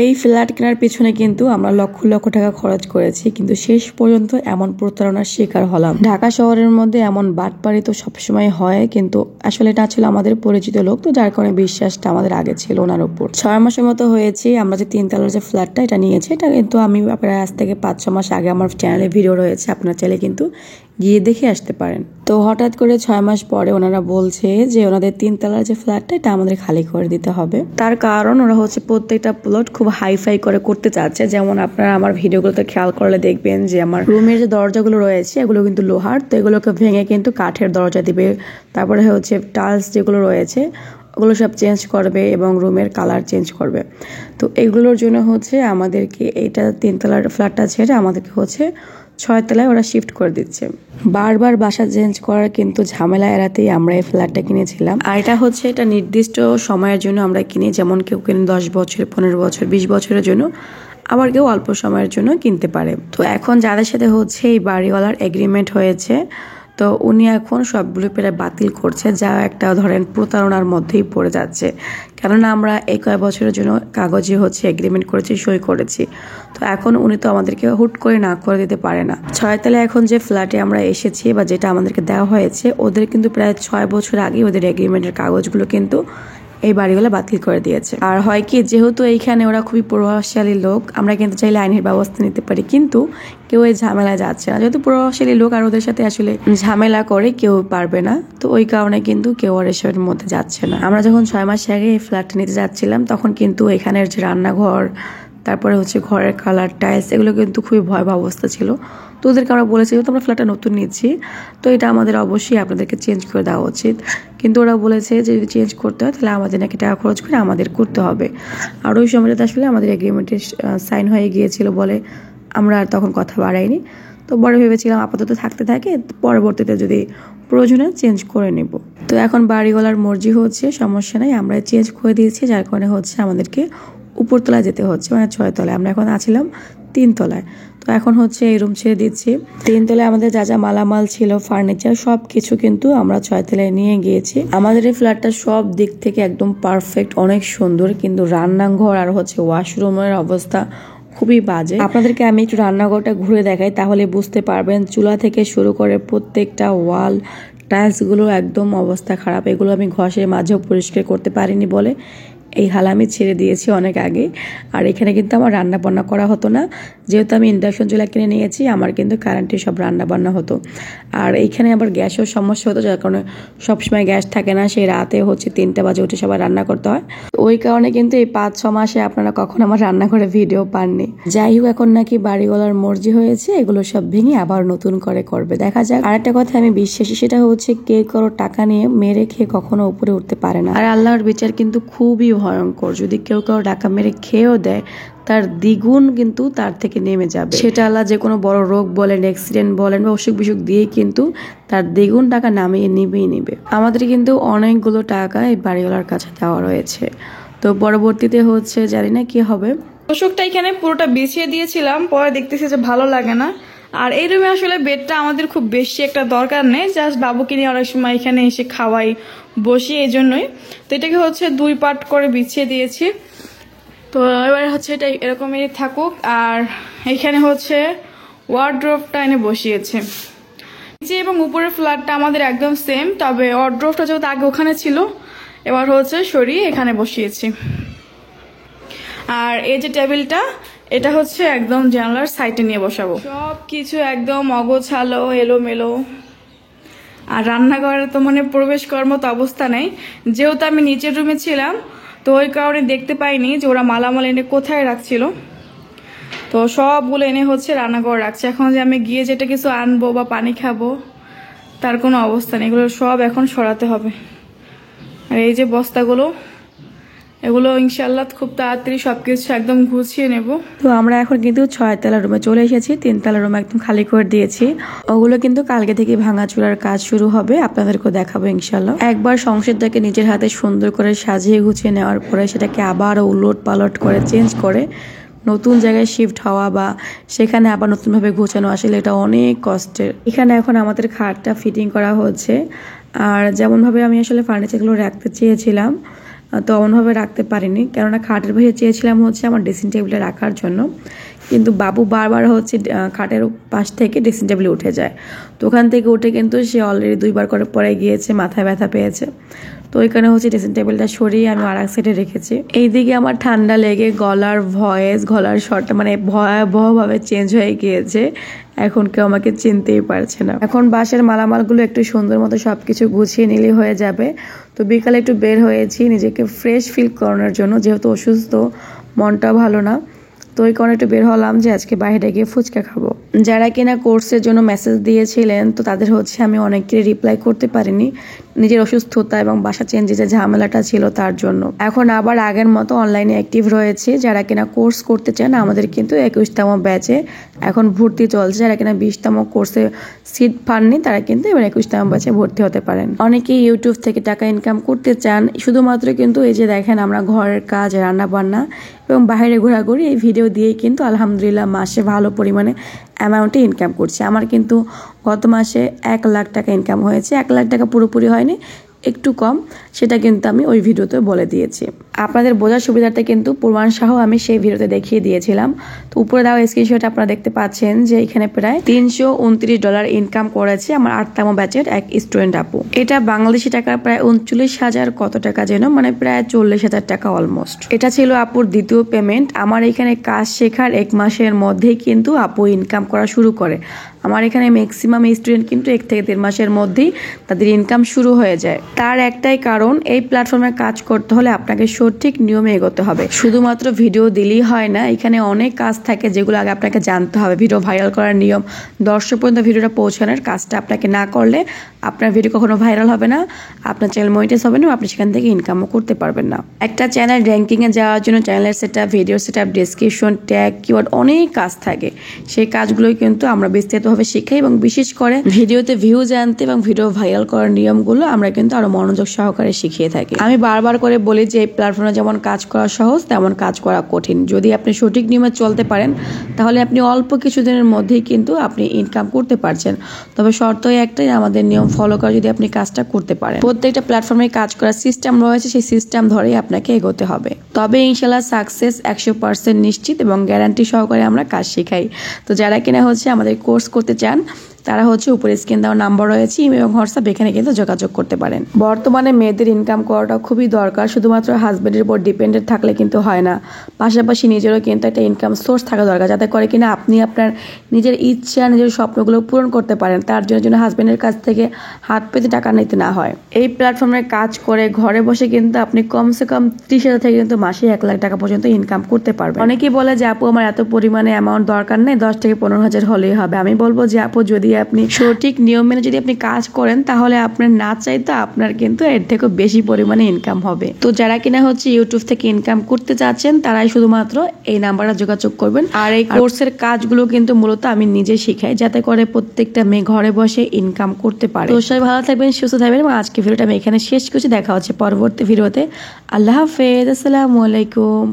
এই ফ্ল্যাট কেনার পিছনে কিন্তু আমরা লক্ষ লক্ষ টাকা খরচ করেছি, কিন্তু শেষ পর্যন্ত এমন প্রতারণার শিকার হলাম। ঢাকা শহরের মধ্যে এমন বাটপাড়ি তো সবসময় হয়, কিন্তু আসলে এটা ছিল আমাদের পরিচিত লোক, তো যার কারণে বিশ্বাসটা আমাদের আগে ছিল ওনার উপর। 6 মাসের মতো হয়েছে আমরা যে 3 তলার যে ফ্ল্যাটটা এটা নিয়েছি। এটা কিন্তু আমি প্রায় আজ থেকে 5-6 মাস আগে আমার চ্যানেলে ভিডিও রয়েছে, আপনারা চাইলে কিন্তু গিয়ে দেখে আসতে পারেন। তো হঠাৎ করে 6 মাস পরে ওনারা বলছে যে ওনাদের 3 তলার যে ফ্ল্যাটটা এটা আমাদের খালি করে দিতে হবে। তার কারণ ওরা হচ্ছে প্রত্যেকটা প্লট খুব হাইফাই করে করতে চাচ্ছে। যেমন আপনারা আমার ভিডিওগুলোতে খেয়াল করলে দেখবেন যে আমার রুমের যে দরজাগুলো রয়েছে এগুলো কিন্তু লোহার, তো এগুলোকে ভেঙে কিন্তু কাঠের দরজা দিবে। তারপরে হচ্ছে টাইলস যেগুলো রয়েছে ওগুলো সব চেঞ্জ করবে এবং রুমের কালার চেঞ্জ করবে। তো এগুলোর জন্য হচ্ছে আমাদেরকে এইটা 3 তলার ফ্ল্যাটটা ছেড়ে আমাদেরকে হচ্ছে 6 তলায় ওরা শিফট করে দিচ্ছে। বারবার বাসা চেঞ্জ করার কিন্তু ঝামেলা এড়াতেই আমরা এই ফ্ল্যাটটা কিনেছিলাম। আর এটা হচ্ছে এটা নির্দিষ্ট সময়ের জন্য আমরা কিনি, যেমন কেউ কিনে 10 বছর, 15 বছর, 20 বছরের জন্য, আবার কেউ অল্প সময়ের জন্য কিনতে পারে। তো এখন যাদের সাথে হচ্ছে এই বাড়িওয়ালার এগ্রিমেন্ট হয়েছে, তো উনি এখন সবগুলো প্রায় বাতিল করছে, যা একটা ধরেন প্রতারণার মধ্যেই পড়ে যাচ্ছে। কেননা আমরা এই কয়েক বছরের জন্য কাগজে হচ্ছে এগ্রিমেন্ট করেছি, সই করেছি। তো এখন উনি তো আমাদেরকে হুট করে না করে দিতে পারে না। 6 তলায় এখন যে ফ্ল্যাটে আমরা এসেছি বা যেটা আমাদেরকে দেওয়া হয়েছে, ওদের কিন্তু প্রায় 6 বছর আগে ওদের এগ্রিমেন্টের কাগজগুলো কিন্তু এই বাড়িগুলো বাতিল করে দিয়েছে। আর হয় কি, যেহেতু এইখানে ওরা খুবই প্রভাবশালী লোক, আমরা কিন্তু চাইলে আইনের ব্যবস্থা নিতে পারি, কিন্তু কেউ এই ঝামেলায় যাচ্ছে না। যেহেতু প্রভাবশালী লোক আর ওদের সাথে আসলে ঝামেলা করে কেউ পারবে না, তো ওই কারণে কিন্তু কেউ আর এসবের মধ্যে যাচ্ছে না। আমরা যখন 6 মাস আগে এই ফ্ল্যাটটা নিতে যাচ্ছিলাম, তখন কিন্তু এখানের যে রান্নাঘর, তারপরে হচ্ছে ঘরের কালার, টাইলস, এগুলো কিন্তু খুবই ভয়াবহ অবস্থা ছিল। তো ওদেরকে আমরা বলেছি তো আমরা ফ্ল্যাটটা নতুন নিচ্ছি, তো এটা আমাদের অবশ্যই আপনাদেরকে চেঞ্জ করে দেওয়া উচিত। কিন্তু ওরা বলেছে যে যদি চেঞ্জ করতে হয় তাহলে আমাদের নাকি টাকা খরচ করে আমাদের করতে হবে। আর ওই সময়টাতে আসলে আমাদের এগ্রিমেন্টে সাইন হয়ে গিয়েছিল বলে আমরা আর তখন কথা বাড়াইনি। তো বড় ভেবেছিলাম আপাতত থাকতে থাকে, পরবর্তীতে যদি প্রয়োজনে চেঞ্জ করে নেব। তো এখন বাড়িওয়ালার মর্জি হচ্ছে, সমস্যা নাই, আমরা চেঞ্জ করে দিয়েছি, যার কারণে হচ্ছে আমাদেরকে উপরতলায় যেতে হচ্ছে, মানে 6 তলায়। আমরা এখন আছিলাম 3 তলায়। তো এখন হচ্ছে এই রুম ছেড়ে দিচ্ছি। 3 তলায় আমাদের যা যা মালামাল ছিল, ফার্নিচার, সব কিছু কিন্তু আমরা 6 তলায় নিয়ে গিয়েছি। আমাদের এই ফ্ল্যাটটা সব দিক থেকে একদম পারফেক্ট, অনেক সুন্দর, কিন্তু রান্নাঘর আর হচ্ছে ওয়াশরুমের অবস্থা খুবই বাজে। আপনাদেরকে আমি একটু রান্নাঘরটা ঘুরে দেখাই, তাহলে বুঝতে পারবেন। চুলা থেকে শুরু করে প্রত্যেকটা ওয়াল, টাইলসগুলো একদম অবস্থা খারাপ। এগুলো আমি ঘষের মাঝেও পরিষ্কার করতে পারিনি বলে এই হাল আমি ছেড়ে দিয়েছি অনেক আগে। আর এখানে কিন্তু আমার রান্না বান্না করা হতো না, যেহেতু আমি ইন্ডাকশন চুলা কিনে নিয়েছি, আমার কিন্তু কারেন্টে সব রান্না বান্না হতো। আর এইখানে আবার গ্যাসের সমস্যা হতো, যার কারণে সবসময় গ্যাস থাকে না, সেই রাতে হচ্ছে 3টা বাজে উঠে সবাই রান্না করতে হয়। ওই কারণে কিন্তু এই 5-6 মাসে আপনারা কখন আমার রান্না করে ভিডিও পাননি। যাই হোক, এখন নাকি বাড়িওয়ালার মর্জি হয়েছে, এগুলো সব ভেঙে আবার নতুন করে করবে, দেখা যাক। আরেকটা কথা আমি বিশ্বাসী, সেটা হচ্ছে কে কারো টাকা নিয়ে মেরে খেয়ে কখনো উপরে উঠতে পারে না। আর আল্লাহর বিচার কিন্তু খুবই ভয়ঙ্কর। যদি কেউ কারো টাকা মেরে খেয়েও দেয়, তার দ্বিগুণ কিন্তু তার থেকে নেমে যাবে। সেটা আল্লাহ যে কোনো বড় রোগ বলেন, অ্যাক্সিডেন্ট বলেন বা অসুখ বিসুখ দিয়েই কিন্তু তার দ্বিগুণ টাকা নামিয়ে নিবে। আমাদের কিন্তু অনেকগুলো টাকা এই বাড়িওয়ালার কাছে দেওয়া রয়েছে। তো পরবর্তীতে হচ্ছে জানি না কি হবে। তোষকটা এখানে পুরোটা বিছিয়ে দিয়েছিলাম, পরে দেখতেছি যে ভালো লাগে না। আর এই রুমে আসলে বেডটা আমাদের খুব বেশি একটা দরকার নেই, জাস্ট বাবুকে নিয়ে অনেক সময় এখানে এসে খাওয়াই, বসি, এই জন্যই। তো এটাকে হচ্ছে 2 পার্ট করে বিছিয়ে দিয়েছি। তো এবারে হচ্ছে এটা এরকমই থাকুক। আর এখানে হচ্ছে ওয়ার্ড্রোবটা এনে বসিয়েছে। নিচে এবং উপরের ফ্ল্যাটটা আমাদের একদম সেম, তবে ওয়ার্ড্রোবটা যেহেতু আগে ওখানে ছিল, এবার হচ্ছে সরিয়ে এখানে বসিয়েছি। আর এই যে টেবিলটা, এটা হচ্ছে একদম জানলার সাইডে নিয়ে বসাবো। সব কিছু একদম অগোছালো, এলোমেলো। আর রান্নাঘরে তো মানে প্রবেশ করার মতো অবস্থা নেই, যেহেতু আমি নিচের রুমে ছিলাম, তো ওই কারণে দেখতে পাইনি যে ওরা মালামাল এনে কোথায় রাখছিল। তো সবগুলো এনে হচ্ছে রান্নাঘরে রাখছে। এখন যে আমি গিয়ে যেটা কিছু আনবো বা পানি খাবো, তার কোনো অবস্থা নেই। এগুলো সব এখন সরাতে হবে। আর এই যে বস্তাগুলো, এগুলো ইনশাল্লাহ খুব তাড়াতাড়ি সবকিছু একদম গুছিয়ে নেব। তো আমরা এখন কিন্তু 6 তলা রুমে চলে এসেছি। 3 তলা রুম একদম খালি করে দিয়েছি। ওগুলো কিন্তু কালকে থেকে ভাঙাচুরার কাজ শুরু হবে, আপনাদেরকে দেখাবো ইনশাল্লাহ। একবার সংসারটাকে নিজের হাতে সুন্দর করে সাজিয়ে গুছিয়ে নেওয়ার পরে সেটাকে আবার উলট পালট করে চেঞ্জ করে নতুন জায়গায় শিফট হওয়া বা সেখানে আবার নতুনভাবে গোছানো, আসলে এটা অনেক কষ্টের। এখানে এখন আমাদের খাটটা ফিটিং করা হচ্ছে। আর যেমনভাবে আমি আসলে ফার্নিচারগুলো রাখতে চেয়েছিলাম, তো এমনভাবে রাখতে পারিনি, কেননা খাটের পাশে চেয়েছিলাম হচ্ছে আমার ড্রেসিং টেবিলে রাখার জন্য, কিন্তু বাবু বারবার হচ্ছে খাটের পাশ থেকে ড্রেসিং টেবিলে উঠে যায়। তো ওখান থেকে উঠে কিন্তু সে অলরেডি 2বার করে পড়ে গিয়েছে, মাথায় ব্যথা পেয়েছে। তো ওইখানে হচ্ছে ড্রেসিং টেবিলটা সরিয়ে আমি আর এক সাইডে রেখেছি। এইদিকে আমার ঠান্ডা লেগে গলার ভয়েস, গলার স্বরটা মানে ভয়াবহভাবে চেঞ্জ হয়ে গিয়েছে। এখন কেউ আমাকে চিনতেই পারছে না। এখন বাসার মালামালগুলো একটু সুন্দর মতো সবকিছু গুছিয়ে নিলেই হয়ে যাবে। তো বিকালে একটু বের হয়েছি নিজেকে ফ্রেশ ফিল করানোর জন্য, যেহেতু অসুস্থ, মনটা ভালো না। তো ওই কারণে একটু বের হলাম যে আজকে বাইরে গিয়ে ফুচকা খাবো। যারা কিনা কোর্সের জন্য মেসেজ দিয়েছিলেন, তো তাদের হচ্ছে আমি অনেককে রিপ্লাই করতে পারিনি, নিজের অসুস্থতা এবং বাসা চেঞ্জে যে ঝামেলাটা ছিল তার জন্য। এখন আবার আগের মতো অনলাইনে অ্যাক্টিভ রয়েছে। যারা কিনা কোর্স করতে চান, আমাদের কিন্তু 21তম ব্যাচে এখন ভর্তি চলছে। যারা কিনা 20তম কোর্সে সিট পাননি, তারা কিন্তু এবার 21তম ব্যাচে ভর্তি হতে পারেন। অনেকেই ইউটিউব থেকে টাকা ইনকাম করতে চান, শুধুমাত্র কিন্তু এই যে দেখেন আমরা ঘরের কাজ, রান্না বান্না এবং বাইরে ঘোরাঘুরি এই ভিডিও দিয়েই কিন্তু আলহামদুলিল্লাহ মাসে ভালো পরিমাণে অ্যামাউন্টে ইনকাম করছি। আমার কিন্তু গত মাসে 1 লাখ টাকা ইনকাম হয়েছে। 1 লাখ টাকা পুরোপুরি হয়নি, একটু কম, সেটা কিন্তু আমি ওই ভিডিওতে বলে দিয়েছি। আপনাদের বোঝার সুবিধার্থে কিন্তু প্রমাণ সহ আমি সেই ভিডিওতে দেখিয়ে দিয়েছিলাম। তো উপরে দেওয়া স্ক্রিনশট আপনারা দেখতে পাচ্ছেন যে এখানে প্রায় $329 ইনকাম করেছে আমার 8তম ব্যাচের এক স্টুডেন্ট আপু। এটা বাংলাদেশি টাকা প্রায় 39,000 কত টাকা যেন, মানে প্রায় 40,000 টাকা অলমোস্ট। এটা ছিল আপুর দ্বিতীয় পেমেন্ট। আমার এখানে কাজ শেখার 1 মাসের মধ্যেই কিন্তু আপু ইনকাম করা শুরু করে। আমার এখানে ম্যাক্সিমাম স্টুডেন্ট কিন্তু 1 থেকে 1.5 মাসের মধ্যেই তাদের ইনকাম শুরু হয়ে যায়। তার একটাই কারণ, এই প্ল্যাটফর্মে কাজ করতে হলে আপনাকে সঠিক নিয়মে এগোতে হবে। শুধুমাত্র ভিডিও দিলেই হয় না, এখানে অনেক কাজ থাকে যেগুলো আগে আপনাকে জানতে হবে। ভিডিও ভাইরাল করার নিয়ম, দর্শক পর্যন্ত ভিডিওটা পৌঁছানোর কাজটা আপনাকে না করলে আপনার ভিডিও কখনো ভাইরাল হবে না, আপনার চ্যানেল মনিটাইজ হবে না, আপনি সেখান থেকে ইনকামও করতে পারবেন না। একটা চ্যানেল র্যাঙ্কিংয়ে যাওয়ার জন্য চ্যানেলের setup, video setup, description, tag, keyword, অনেক কাজ থাকে। সেই কাজগুলোই কিন্তু আমরা বিস্তারিতভাবে শিখাই এবং বিশেষ করে ভিডিওতে ভিউ জানতে এবং ভিডিও ভাইরাল করার নিয়মগুলো আমরা কিন্তু আরো মনোযোগ সহকারে শিখিয়ে থাকি। আমি বারবার করে বলি যে এই প্ল্যাটফর্মে যেমন কাজ করা সহজ, তেমন কাজ করা কঠিন। যদি আপনি সঠিক নিয়মে চলতে পারেন, তাহলে আপনি অল্প কিছুদিনের মধ্যেই কিন্তু আপনি ইনকাম করতে পারছেন। তবে শর্তই একটাই, আমাদের নিয়ম ফলো করে যদি আপনি কাজটা করতে পারেন। প্রত্যেকটা প্ল্যাটফর্মে কাজ করার সিস্টেম রয়েছে, সেই সিস্টেম ধরেই আপনাকে এগোতে হবে। তবে ইনশাল্লাহ সাকসেস 100% নিশ্চিত এবং গ্যারান্টি সহকারে আমরা কাজ শেখাই। তো যারা কিনা হচ্ছে আমাদের কোর্স করতে চান, তারা হচ্ছে উপরে স্ক্রিন দেওয়া নাম্বার রয়েছে, ইমেল এবং হোয়াটসঅ্যাপ, এখানে কিন্তু যোগাযোগ করতে পারেন। বর্তমানে মেয়েদের ইনকাম করাটা খুবই দরকার। শুধুমাত্র হাজবেন্ডের উপর ডিপেন্ডেন্ট থাকলে কিন্তু হয় না, পাশাপাশি নিজেরও কিন্তু একটা ইনকাম সোর্স থাকা দরকার, যাতে করে কিনা আপনি আপনার নিজের ইচ্ছা, নিজের স্বপ্নগুলো পূরণ করতে পারেন। তার জন্য হাজবেন্ডের কাছ থেকে হাত পেতে টাকা নিতে না হয়। এই প্ল্যাটফর্মে কাজ করে ঘরে বসে কিন্তু আপনি কমসে কম 30,000 থেকে কিন্তু মাসে 1 লাখ টাকা পর্যন্ত ইনকাম করতে পারবেন। অনেকেই বলে যে আপু আমার এত পরিমাণে অ্যামাউন্ট দরকার নেই, 10 থেকে 15,000 হলেই হবে। আমি বলবো যে আপু, যদি আপনি সঠিক নিয়ম মেনে যদি আপনি কাজ করেন, তাহলে আপনার না চাইতো আপনার কিন্তু এর থেকে বেশি পরিমাণে ইনকাম হবে। তো যারা কিনা হচ্ছে ইউটিউব থেকে ইনকাম করতে চাচ্ছেন, তারাই শুধুমাত্র এই নাম্বারে যোগাযোগ করবেন। আর এই কোর্সের কাজগুলো কিন্তু মূলত আমি নিজে শিখাই, যাতে করে প্রত্যেকটা মেয়ে ঘরে বসে ইনকাম করতে পারে। তো সবাই ভালো থাকবেন, সুস্থ থাকবেন এবং আজকে ভিডিওটা আমি এখানে শেষ করছি। দেখা হচ্ছে পরবর্তী ভিডিওতে। আল্লাহ হাফেজ, আসসালামু আলাইকুম।